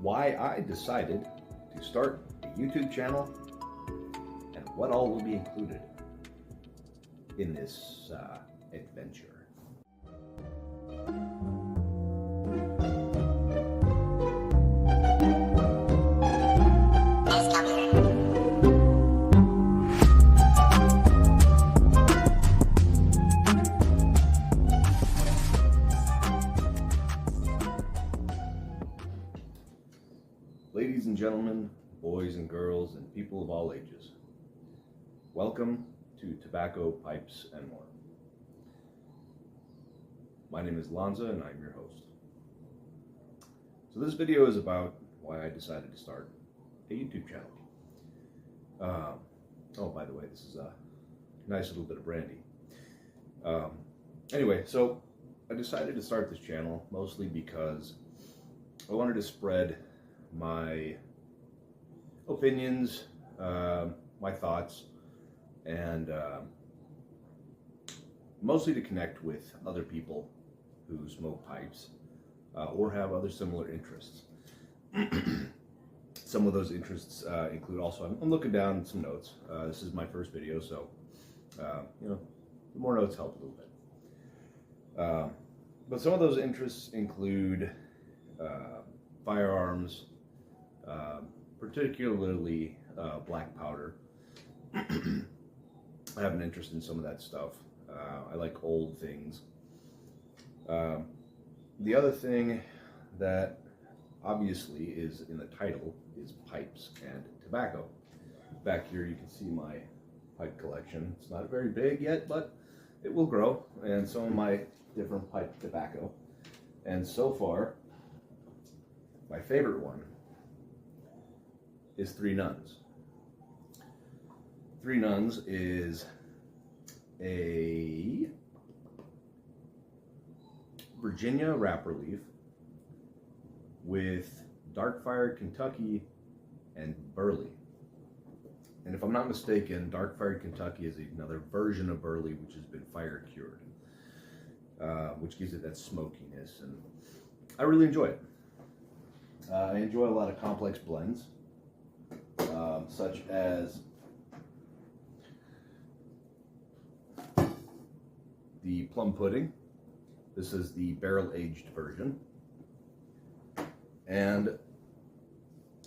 why I decided to start a YouTube channel and what all will be included in this adventure. Ladies and gentlemen, boys and girls, and people of all ages, welcome to Tobacco, Pipes, and More. My name is Lanza and I'm your host. So this video is about why I decided to start a YouTube channel. Oh, by the way, this is a nice little bit of brandy. Anyway, so I decided to start this channel mostly because I wanted to spread my opinions, my thoughts, and mostly to connect with other people who smoke pipes or have other similar interests. Some of those interests include also, I'm looking down some notes. This is my first video, so the more notes help a little bit. But some of those interests include firearms, particularly black powder. I have an interest in some of that stuff. I like old things. The other thing that obviously is in the title is pipes and tobacco. Back here you can see my pipe collection. It's not very big yet, but it will grow, and some of my different pipe tobacco. And so far, my favorite one is Three Nuns. Three Nuns is a Virginia wrapper leaf with dark fired Kentucky and burley. And if I'm not mistaken, dark fired Kentucky is another version of burley which has been fire cured, which gives it that smokiness, and I really enjoy it. I enjoy a lot of complex blends, such as the plum pudding. This is the barrel-aged version. And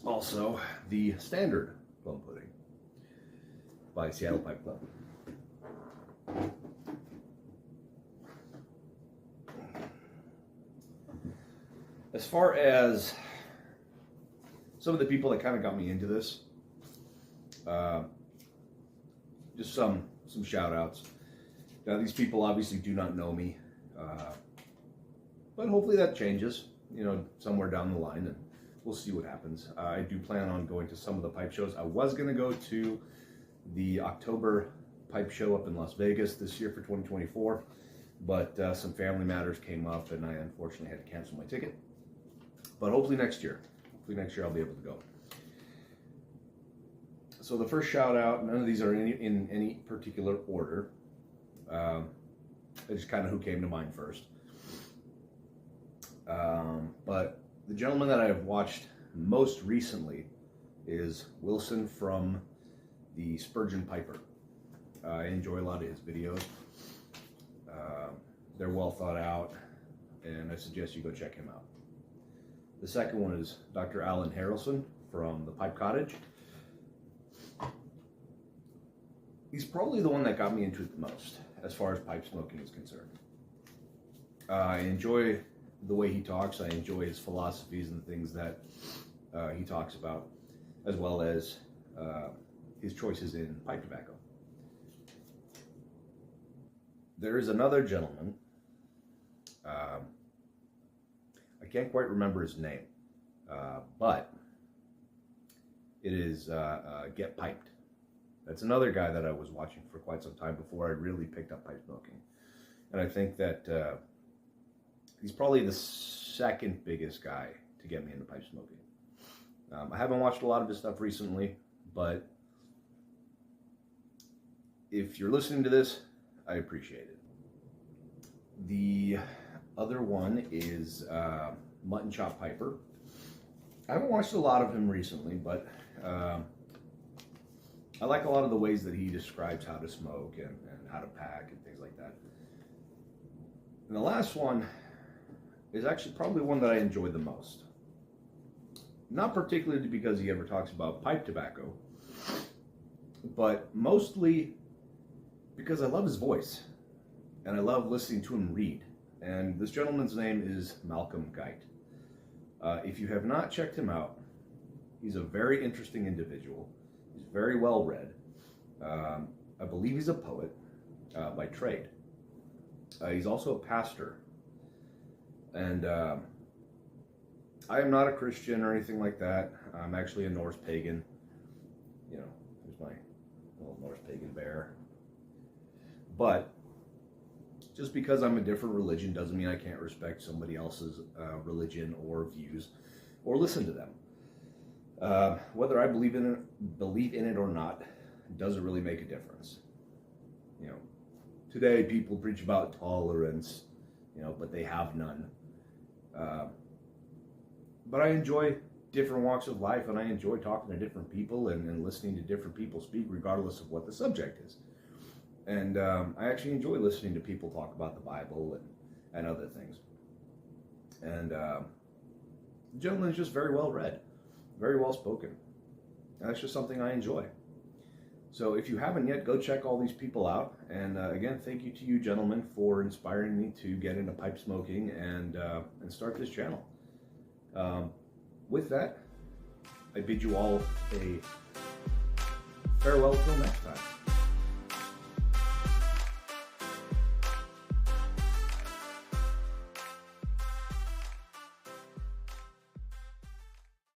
also the standard plum pudding by Seattle Pipe Club. As far as some of the people that kind of got me into this, just some shout outs. Now, these people obviously do not know me, but hopefully that changes, somewhere down the line, and we'll see what happens. I do plan on going to some of the pipe shows. I was going to go to the October pipe show up in Las Vegas this year for 2024, but some family matters came up and I unfortunately had to cancel my ticket. But hopefully next year I'll be able to go. So the first shout out, none of these are in any particular order. It's kind of who came to mind first. But the gentleman that I have watched most recently is Wilson from the Spurgeon Piper. I enjoy a lot of his videos. They're well thought out, and I suggest you go check him out. The second one is Dr. Alan Harrelson from the Pipe Cottage. He's probably the one that got me into it the most as far as pipe smoking is concerned. I enjoy the way he talks. I enjoy his philosophies and the things that he talks about, as well as his choices in pipe tobacco. There is another gentleman, I can't quite remember his name, but it is Get Piped. That's another guy that I was watching for quite some time before I really picked up pipe smoking. And I think that he's probably the second biggest guy to get me into pipe smoking. I haven't watched a lot of his stuff recently, but if you're listening to this, I appreciate it. The other one is Mutton Chop Piper. I haven't watched a lot of him recently, but I like a lot of the ways that he describes how to smoke and how to pack and things like that. And the last one is actually probably one that I enjoy the most. Not particularly because he ever talks about pipe tobacco, but mostly because I love his voice and I love listening to him read. And this gentleman's name is Malcolm Guite. If you have not checked him out, he's a very interesting individual. He's very well read. I believe he's a poet by trade. He's also a pastor. And I am not a Christian or anything like that. I'm actually a Norse pagan. You know, here's my little Norse pagan bear. But just because I'm a different religion doesn't mean I can't respect somebody else's religion or views or listen to them. Whether I believe in it or not doesn't really make a difference. You know, today people preach about tolerance, you know, but they have none. But I enjoy different walks of life, and I enjoy talking to different people and listening to different people speak, regardless of what the subject is. And I actually enjoy listening to people talk about the Bible and other things. And the gentleman is just very well read, very well spoken. And that's just something I enjoy. So if you haven't yet, go check all these people out. And again, thank you to you gentlemen for inspiring me to get into pipe smoking and start this channel. With that, I bid you all a farewell till next time.